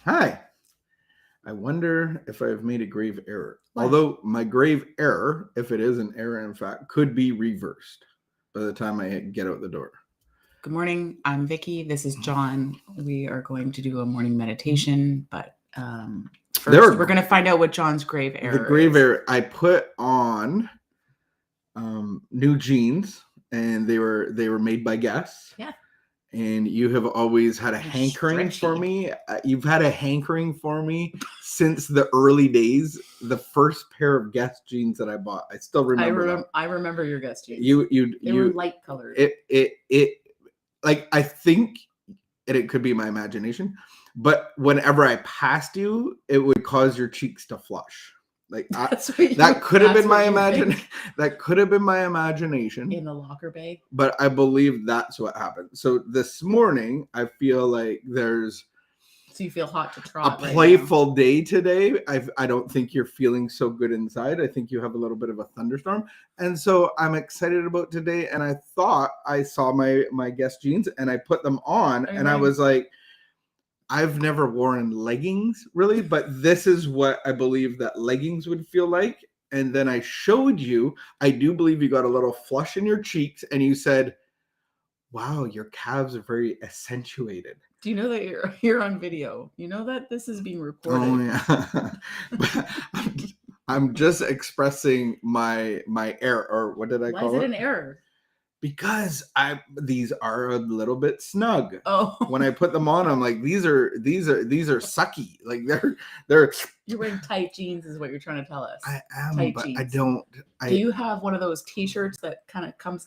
Hi. I wonder if I've made a grave error. What? Although my grave error, if it is an error in fact, could be reversed by the time I get out the door. Good morning. I'm Vicky. This is John. We are going to do a morning meditation, but first we're going to find out what John's grave error The grave is. error, I put on new jeans, and they were made by Guess. Yeah. And you have always had a hankering for me. You've had a hankering for me since the early days. The first pair of Guess jeans that I bought, I still remember them. I remember your Guess jeans. They were light colored. It like, I think it could be my imagination, but whenever I passed you, it would cause your cheeks to flush. Like that could have been my imagination. That could have been my imagination in the locker bag. But I believe that's what happened. So this morning, I feel like there's. So you feel hot to trot. A playful day today. I don't think you're feeling so good inside. I think you have a little bit of a thunderstorm, and so I'm excited about today. And I thought I saw my Guess jeans, and I put them on, and I was like, I've never worn leggings really, but this is what I believe that leggings would feel like. And then I showed you, I do believe you got a little flush in your cheeks, and you said, wow, your calves are very accentuated. Do you know that you're on video? You know that this is being recorded. Oh yeah. I'm just expressing my error, or what did I call it? Why is it an error? Because these are a little bit snug. Oh, when I put them on, I'm like, these are sucky. Like they're. You're wearing tight jeans, is what you're trying to tell us. I am, tight but jeans. I don't. Do you have one of those T-shirts that kind of comes?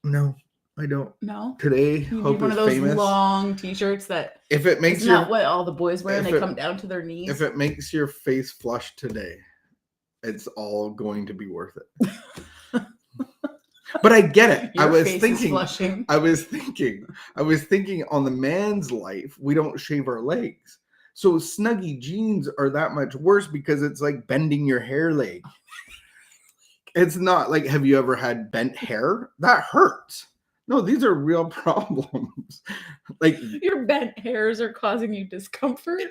No, I don't. No. Today, you hope need one is of those famous. Long T-shirts that. If it makes not what all the boys wear, and they come down to their knees. If it makes your face flush today, it's all going to be worth it. But I get it. I was thinking on the man's life, we don't shave our legs. So snuggy jeans are that much worse because it's like bending your hair leg. It's not like, have you ever had bent hair? That hurts. No, these are real problems. Like your bent hairs are causing you discomfort?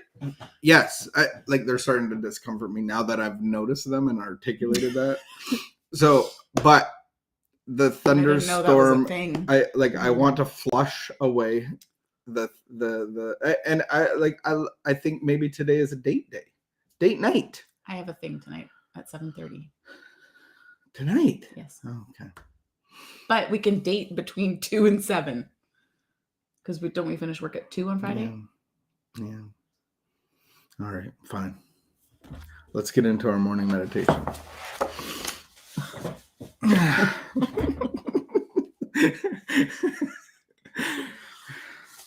Yes. They're starting to discomfort me now that I've noticed them and articulated that. So, but the thunderstorm, I want to flush away I think maybe today is a date night. I have a thing tonight at 7:30. Tonight? Yes. Oh, okay. But we can date between 2 and 7 because don't we finish work at 2 on Friday? Yeah. All right, fine. Let's get into our morning meditation.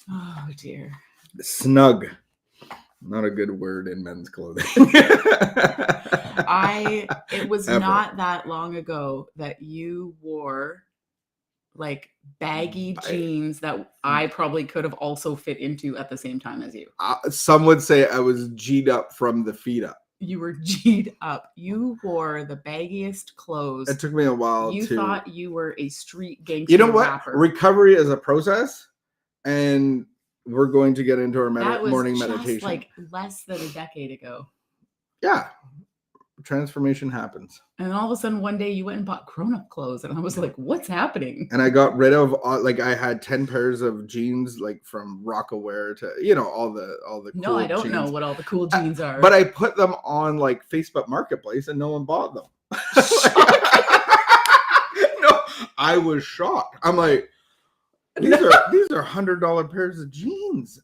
Oh dear. Snug. Not a good word in men's clothing. It was not that long ago that you wore like baggy jeans that I probably could have also fit into at the same time as you. Some would say I was G'd up from the feet up. You were G'd up. You wore the baggiest clothes. It took me a while. You thought you were a street gangster. You know what? Rapper. Recovery is a process, and we're going to get into our morning meditation. Like less than a decade ago. Yeah. Transformation happens. And all of a sudden one day you went and bought grown-up clothes, and I was like, what's happening? And I got rid of I had 10 pairs of jeans, like from Rockaware to all the cool No, I don't jeans. know what all the cool jeans are. But I put them on like Facebook Marketplace and no one bought them. No, I was shocked. I'm like, these are $100 pairs of jeans,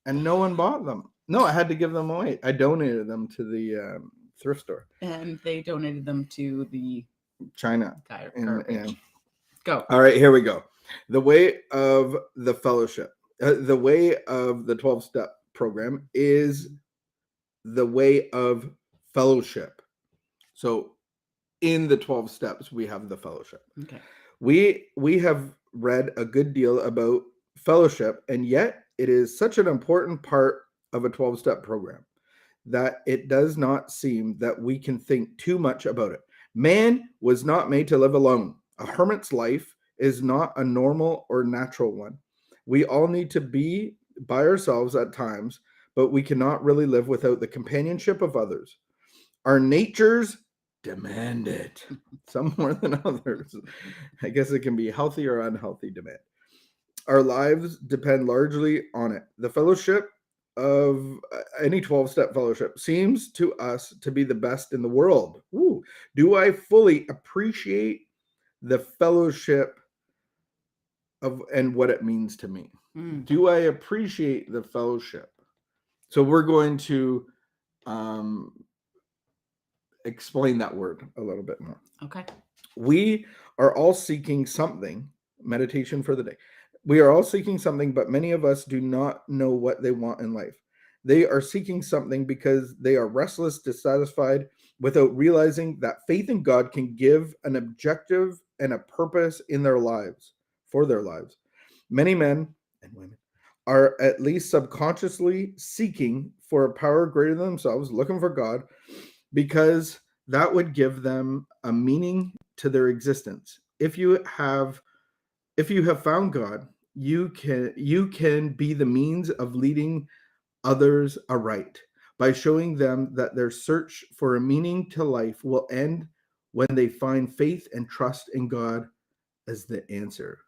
and no one bought them. No, I had to give them away. I donated them to the thrift store, and they donated them to the China. Go. All right, here we go. The way of the fellowship, the way of the 12-step program is the way of fellowship. So in the 12 steps, we have the fellowship. Okay. We have read a good deal about fellowship, and yet it is such an important part of a 12-step program that it does not seem that we can think too much about it. Man was not made to live alone. A hermit's life is not a normal or natural one. We all need to be by ourselves at times, but we cannot really live without the companionship of others. Our natures demand it, some more than others. I guess it can be healthy or unhealthy demand. Our lives depend largely on it. The fellowship of any 12-step fellowship seems to us to be the best in the world. Ooh. Do I fully appreciate the fellowship of and what it means to me? Do I appreciate the fellowship? So we're going to explain that word a little bit more. Okay. We are all seeking something. Meditation for the day. We are all seeking something, but many of us do not know what they want in life. They are seeking something because they are restless, dissatisfied, without realizing that faith in God can give an objective and a purpose in their lives, for their lives. Many men and women are at least subconsciously seeking for a power greater than themselves, looking for God, because that would give them a meaning to their existence. If you have found God, you can be the means of leading others aright by showing them that their search for a meaning to life will end when they find faith and trust in God as the answer.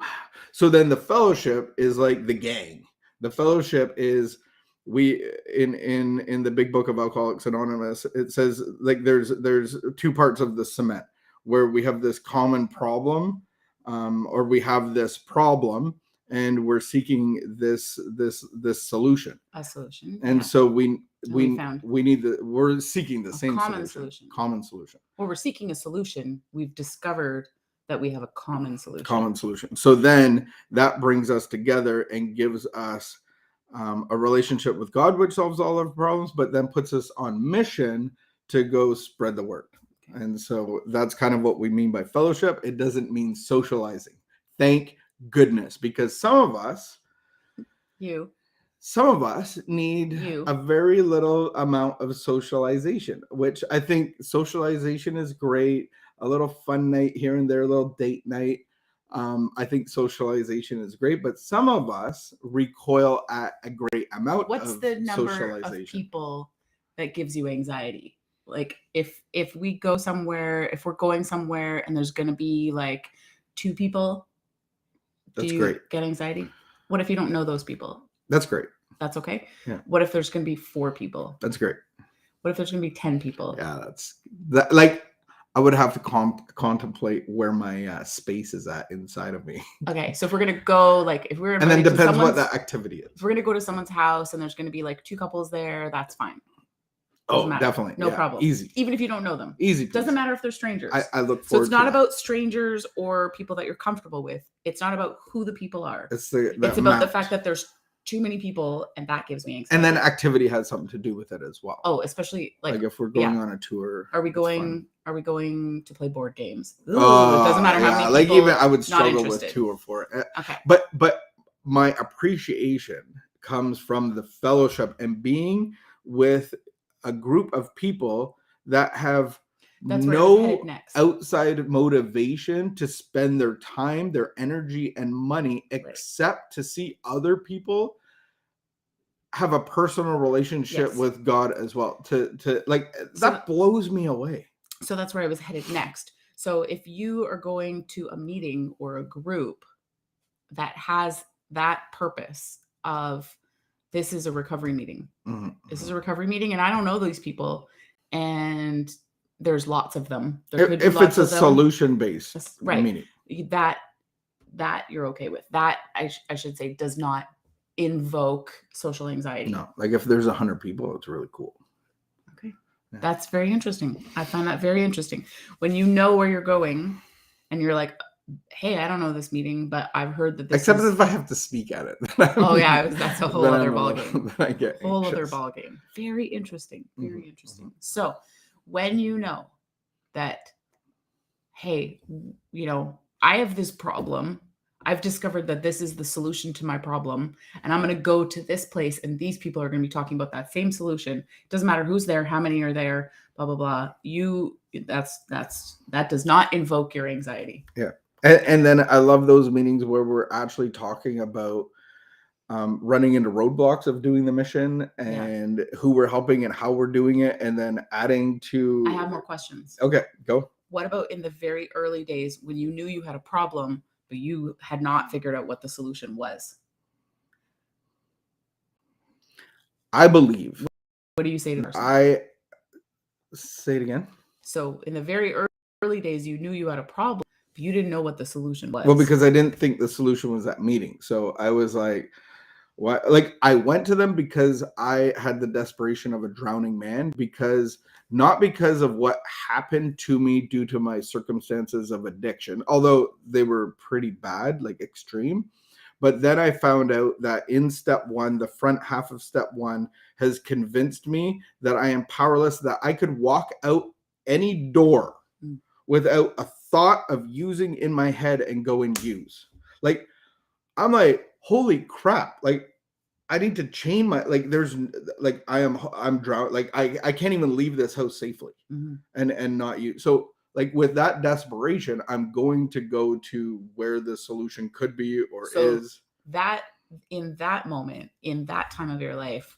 Wow. So then the fellowship is like the gang. The fellowship is in the big book of Alcoholics Anonymous, it says like there's two parts of the cement where we have this common problem, or we have this problem and we're seeking this solution. A solution. And so we're seeking the same common solution. Common solution. Well, we're seeking a solution. We've discovered that we have a common solution. Common solution. So then that brings us together and gives us a relationship with God, which solves all our problems, but then puts us on mission to go spread the word. And so that's kind of what we mean by fellowship. It doesn't mean socializing. Thank goodness, because some of us need a very little amount of socialization, which I think socialization is great. A little fun night here and there, a little date night. I think socialization is great, but some of us recoil at a great amount. What's the number of people that gives you anxiety? Like if we go somewhere, if we're going somewhere and there's going to be like 2 people, that's great. Get anxiety? What if you don't know those people? That's great. That's okay. Yeah. What if there's going to be 4 people? That's great. What if there's going to be 10 people? Yeah, that. Like I would have to contemplate where my space is at inside of me. Okay, so if we're gonna go, like if we're and then depends what that activity is. If we're gonna go to someone's house and there's gonna be like 2 couples there, that's fine. Definitely, no problem. Easy, even if you don't know them. Easy. Doesn't matter if they're strangers. I look forward. So it's not about strangers or people that you're comfortable with. It's not about who the people are. It's about the fact that there's too many people, and that gives me anxiety. And then activity has something to do with it as well. Oh, especially like if we're going on a tour. Are we going to play board games? Ooh, it doesn't matter how many people. Like even I would struggle with 2 or 4. Okay. But my appreciation comes from the fellowship and being with a group of people that have no outside motivation to spend their time, their energy, and money except to see other people have a personal relationship with God as well. To like that blows me away. So that's where I was headed next. So if you are going to a meeting or a group that has that purpose of this is a recovery meeting. Mm-hmm. This is a recovery meeting, and I don't know these people, and there's lots of them. If it's a solution-based meeting, that you're okay with. That I should say does not invoke social anxiety. No, like if there's 100 people, it's really cool. Okay, that's very interesting. I find that very interesting when you know where you're going, and you're like, hey, I don't know this meeting, but I've heard that this. Except if I have to speak at it. That's a whole other ballgame. I get whole other ballgame. Very interesting. Very interesting. Mm-hmm. So when you know that, hey, I have this problem. I've discovered that this is the solution to my problem, and I'm going to go to this place, and these people are going to be talking about that same solution. It doesn't matter who's there, how many are there, blah blah blah. That does not invoke your anxiety. Yeah. And then I love those meetings where we're actually talking about running into roadblocks of doing the mission and who we're helping and how we're doing it, and then adding to. I have more questions. Okay, go. What about in the very early days when you knew you had a problem, but you had not figured out what the solution was? I believe. What do you say to the person? I say it again. So in the very early days, you knew you had a problem, but you didn't know what the solution was. Well, because I didn't think the solution was that meeting. So I was like, what? Like, I went to them because I had the desperation of a drowning man, not because of what happened to me due to my circumstances of addiction, although they were pretty bad, like extreme. But then I found out that in step one, the front half of step one has convinced me that I am powerless, that I could walk out any door without a thought of using in my head and go and use. Like, I'm like, holy crap. Like, I need to chain my, like, there's like, I'm drowned. Like, I can't even leave this house safely and not use. So like with that desperation, I'm going to go to where the solution could be or is. That in that moment, in that time of your life,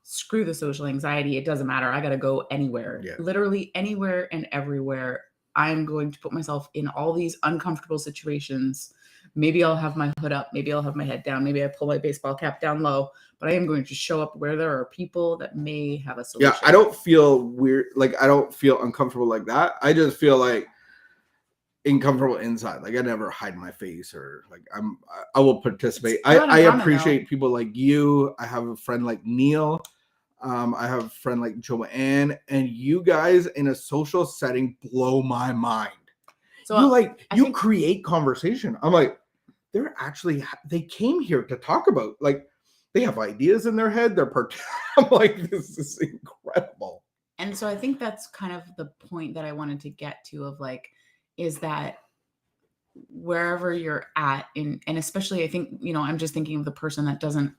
screw the social anxiety. It doesn't matter. I got to go anywhere, literally anywhere and everywhere. I'm going to put myself in all these uncomfortable situations. Maybe I'll have my hood up. Maybe I'll have my head down. Maybe I pull my baseball cap down low, but I am going to show up where there are people that may have a solution. Yeah, I don't feel weird. Like, I don't feel uncomfortable like that. I just feel like uncomfortable inside. Like, I never hide my face or like I will participate. I appreciate people like you. I have a friend like Neil. I have a friend like Joanne, and you guys in a social setting blow my mind. So you create conversation. I'm like, they came here to talk about, like, they have ideas in their head. I'm like, this is incredible. And so I think that's kind of the point that I wanted to get to of like, is that wherever you're at and especially I think, I'm just thinking of the person that doesn't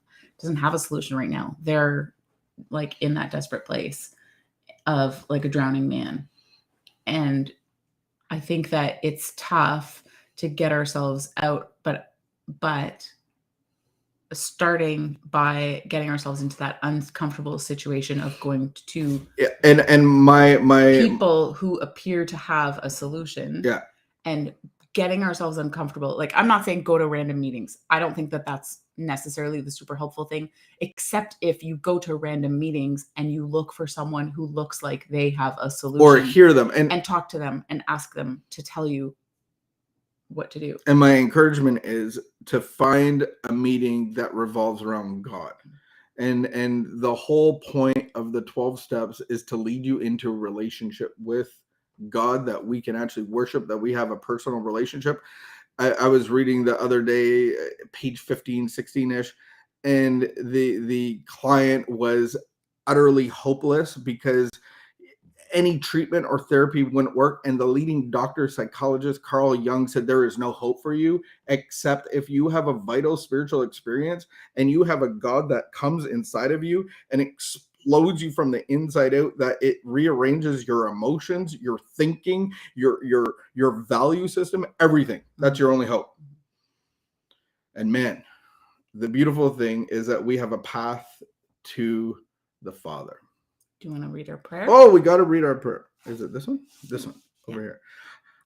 have a solution right now. They're like in that desperate place of like a drowning man. And I think that it's tough to get ourselves out, but starting by getting ourselves into that uncomfortable situation of going to and my people who appear to have a solution and getting ourselves uncomfortable. Like, I'm not saying go to random meetings. I don't think that that's necessarily the super helpful thing, except if you go to random meetings and you look for someone who looks like they have a solution, or hear them and talk to them and ask them to tell you what to do. And my encouragement is to find a meeting that revolves around God. And the whole point of the 12 steps is to lead you into a relationship with God, that we can actually worship, that we have a personal relationship. I was reading the other day, page 15, 16-ish, and the client was utterly hopeless because any treatment or therapy wouldn't work. And the leading doctor, psychologist, Carl Jung, said there is no hope for you except if you have a vital spiritual experience and you have a God that comes inside of you and explodes you from the inside out, that it rearranges your emotions, your thinking, your value system, everything. That's your only hope. And man, the beautiful thing is that we have a path to the Father. Do you want to read our prayer? Oh, we got to read our prayer. Is it this one? This one over here.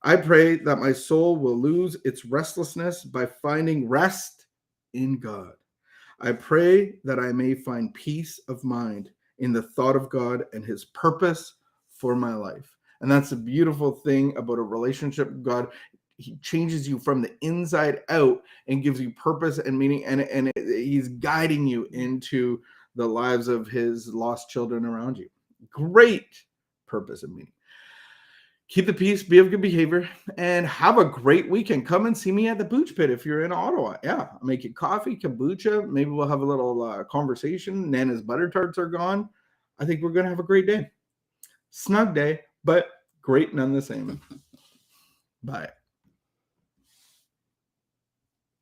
I pray that my soul will lose its restlessness by finding rest in God. I pray that I may find peace of mind in the thought of God and his purpose for my life. And that's the beautiful thing about a relationship with God. He changes you from the inside out and gives you purpose and meaning. And he's guiding you into the lives of his lost children around you. Great purpose and meaning. Keep the peace, be of good behavior, and have a great weekend. Come and see me at the Booch Pit if you're in Ottawa. Yeah, I'll make you coffee, kombucha. Maybe we'll have a little conversation. Nana's butter tarts are gone. I think we're going to have a great day. Snug day, but great none the same. Bye.